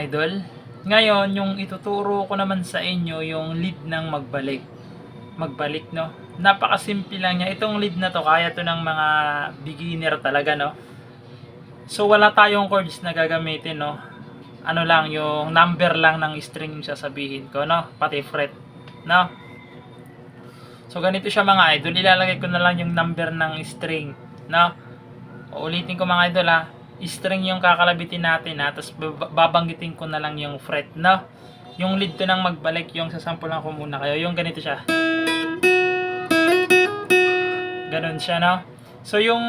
idol. Ngayon, yung ituturo ko naman sa inyo, yung lead ng magbalik. Magbalik, no? Napakasimple lang niya. Itong lead na to, kaya to ng mga beginner talaga, no? So, wala tayong chords na gagamitin, no? Ano lang, yung number lang ng string yung sasabihin ko, no? Pati fret, no? So, ganito siya mga idol. Ilalagay ko na lang yung number ng string, no? Uulitin ko mga idol, ha? String yung kakalabitin natin, ha? Tapos babanggitin ko na lang yung fret, no? Yung lead to nang magbalik, yung sasampulan ko muna kayo. Yung ganito siya. Ganon siya, no? So, yung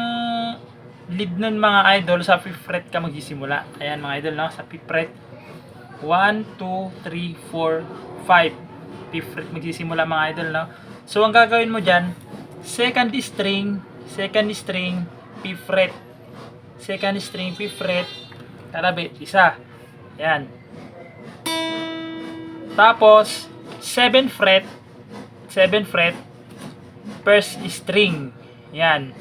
lead nun mga idol, sa fifth fret ka magsisimula. Ayan mga idol, no? Sa fifth fret. 1, 2, 3, 4, 5. Fifth fret magsisimula mga idol, no? So, ang gagawin mo dyan, second string, fifth fret. Second string, fifth fret, kalabit, isa. Ayan. Tapos, 7th fret, first string. Ayan.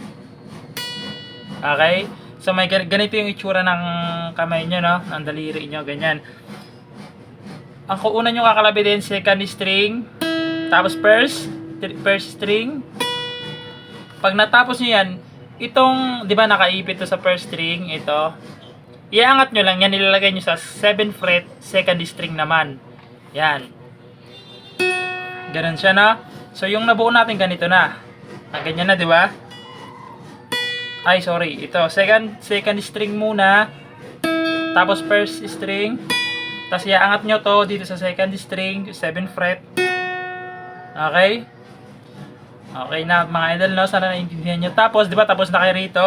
Okay? So, may ganito yung itsura ng kamay nyo, no? Ng daliri nyo, ganyan. Ang kuuna nyo kakalabitin, second string, tapos first string. Pag natapos nyo yan, itong, di ba nakaipit to sa first string, ito, iangat nyo lang yan, nilalagay nyo sa 7th fret, second string naman. Yan. Ganun siya, no? So, yung nabuo natin ganito na. Ganyan na, di ba? Ay, sorry. Ito, second string muna. Tapos first string. Tapos iangat nyo to dito sa second string, 7th fret. Okay? Okay na mga idol, no? Sana naintindihan nyo. Tapos, di ba, tapos na kayo rito.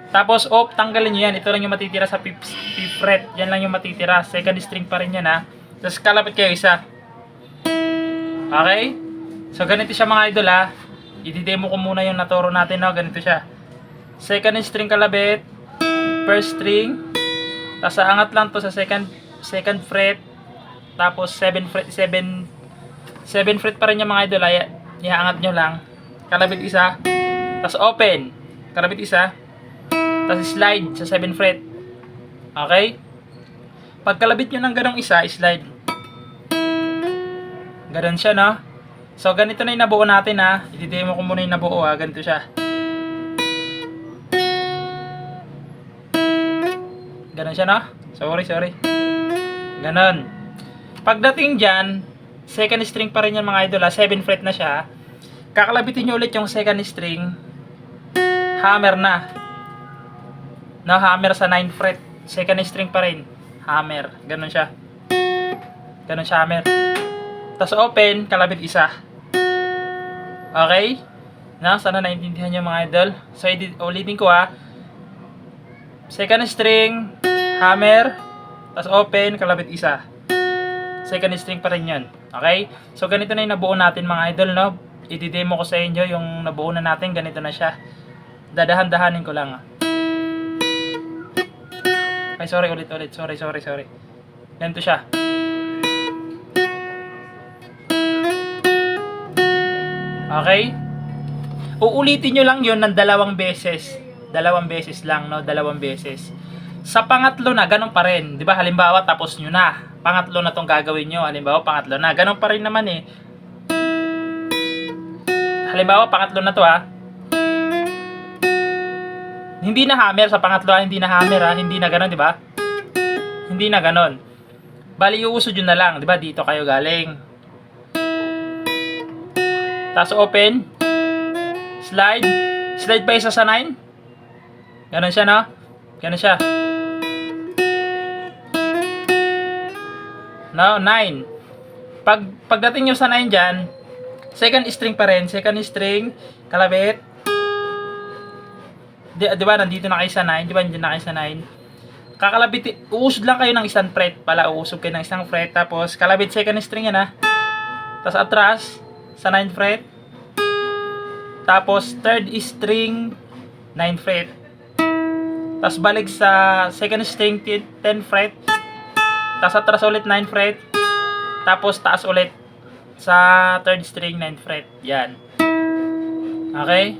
Tapos, tanggalin nyo yan. Ito lang yung matitira sa fifth fret. Yan lang yung matitira. Second string pa rin yan, ha. Tapos, kalapit kayo isa. Okay? So, ganito siya mga idol, ha. I-demo ko muna yung naturo natin, no? Ganito siya. Second string kalabit. First string. Tapos, angat lang to sa second fret. Tapos, 7 fret pa rin yung mga idol. Iangat nyo lang. Kalabit isa. Tapos open. Kalabit isa. Tapos slide sa 7 fret. Okay? Pag kalabit nyo ng ganong isa, slide. Ganon siya, no? So, ganito na yung nabuo natin, ha. I-demo ko muna yung nabuo, ha. Ganito siya. Ganon siya, no? Sorry. Ganon. Pagdating dyan, second string pa rin yan mga idol, ha. 7 fret na siya. Kakalabitin nyo ulit yung second string. Hammer na. No, hammer sa 9 fret. Second string pa rin. Hammer. Ganon siya. Ganon siya, hammer. Tapos open, kalabit isa. Okay? No, sana naintindihan nyo mga idol. So, ulitin ko, ha. Second string, hammer. Tapos open, kalabit isa. Second string pa rin yun. Okay? So, ganito na yung nabuo natin mga idol, no? I-demo ko sa inyo yung nabuo na natin. Ganito na siya. Dadahan-dahanin ko lang. Ay, sorry ulit. Sorry. Ganito siya. Okay? Uulitin nyo lang yun ng 2 beses. 2 beses lang, no? 2 beses. Sa pangatlo na, ganun pa rin. Di ba? Halimbawa, tapos nyo na. Pangatlo na tong gagawin nyo. Halimbawa, pangatlo na. Ganun pa rin naman, eh. Halimbawa, pangatlo na to, ha. Hindi na hammer sa pangatlo, ha. Hindi na hammer, ha. Hindi na ganun, di ba? Hindi na ganun. Bali, iuusod yun na lang. Di ba? Dito kayo galing. Tapos open. Slide. Slide pa isa sa 9. Ganun siya, no? Ganun siya. No, 9. Pagdating nyo sa 9 dyan, second string pa rin. Second string, kalabit. Di ba, nandito na kayo sa 9. Di ba, nandito na kayo sa 9. Kakalabit, uusod lang kayo ng isang fret. Uusog kayo ng isang fret. Tapos, kalabit second string yan, ha. Tapos, atras, sa 9 fret. Tapos, third string, 9 fret. Tapos, balik sa second string, 10 fret. Tapos atras ulit 9 fret. Tapos taas ulit sa third string 9 fret. Yan. Okay?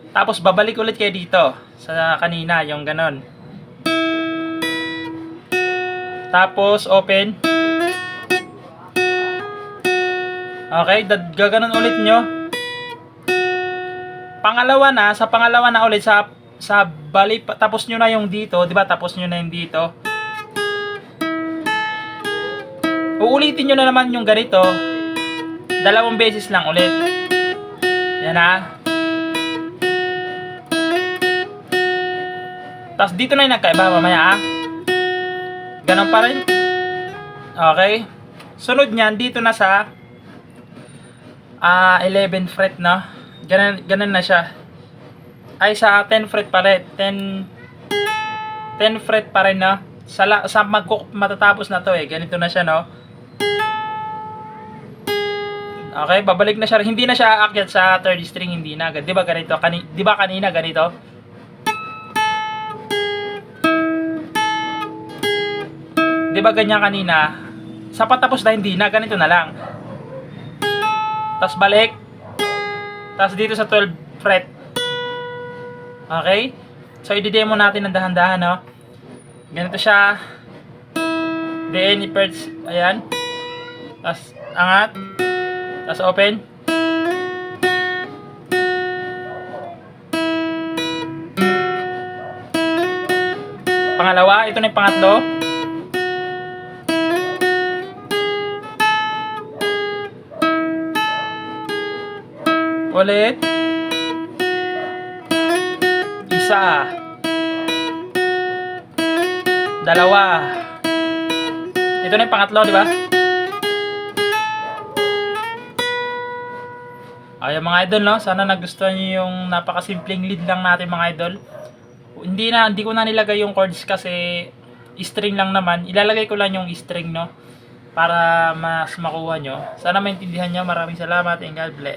Tapos babalik ulit kayo dito sa kanina, yung ganon. Tapos, open. Okay, gaganon ulit nyo. Pangalawa na, sa pangalawa na ulit, sa bali, tapos nyo na yung dito, di ba? Tapos nyo na yung dito. Uulitin nyo na naman yung ganito. 2 beses lang ulit. Yan na. Tapos dito na yung nagkaiba mamaya ganon pa rin. Okay. Sunod nyan, dito na sa 11th fret, no? Ganun na siya. Ay, sa 10th fret pa rin. 10 fret pa rin, no? Sa matatapos na to ganito na siya, no? Okay, babalik na siya. Hindi na siya aakyat sa third string, hindi na. Di ba ganito? Di ba kanina ganito? Di ba ganyan kanina? Sa patapos na hindi na, ganito na lang. Tapos balik. Tapos dito sa 12th fret. Okay? So, i-demo natin ng dahan-dahan, no? Ganito siya. Then, i-perch. Ayan. Tapos, angat. Tapos, open. Pangalawa. Ito na yung pangatlo. Ulit. Isa. Dalawa. Ito na yung pangatlo, di ba? Ayun mga idol, no? Sana nagustuhan niyo yung napakasimpleng lead lang natin mga idol. Hindi ko na nilagay yung chords kasi string lang naman. Ilalagay ko lang yung string, no? Para mas makuha nyo. Sana maintindihan nyo. Maraming salamat and God bless.